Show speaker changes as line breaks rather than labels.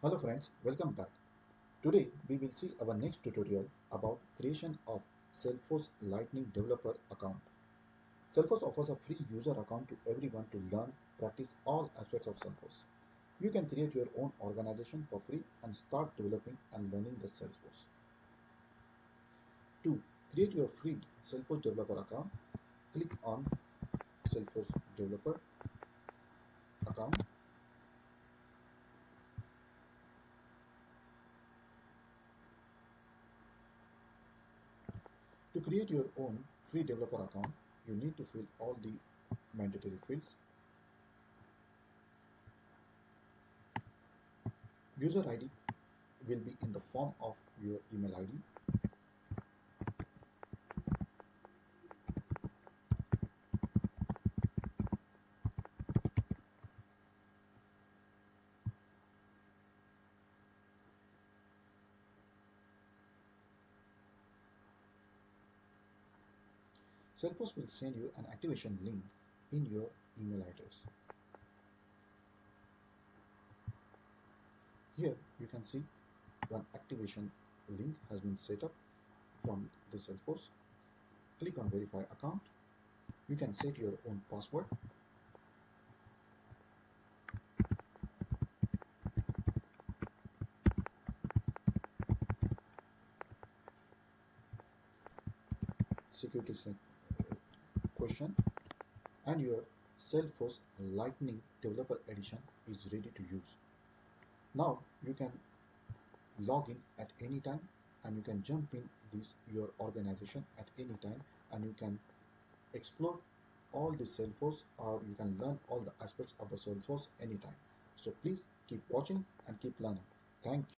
Hello friends, welcome back. Today we will see our next tutorial about creation of Salesforce Lightning Developer account. Salesforce offers a free user account to everyone to learn, practice all aspects of Salesforce. You can create your own organization for free and start developing and learning the Salesforce. To create your free Salesforce Developer account, click on Salesforce Developer account. To create your own free developer account, you need to fill all the mandatory fields. User ID will be in the form of your email ID. Salesforce will send you an activation link in your email address. Here you can see one activation link has been set up from the Salesforce. Click on verify account. You can set your own password. Security question, and your Salesforce Lightning Developer Edition is ready to use. Now you can log in at any time and you can jump in this your organization at any time and you can explore all the Salesforce, or you can learn all the aspects of the Salesforce anytime. So please keep watching and keep learning. Thank you.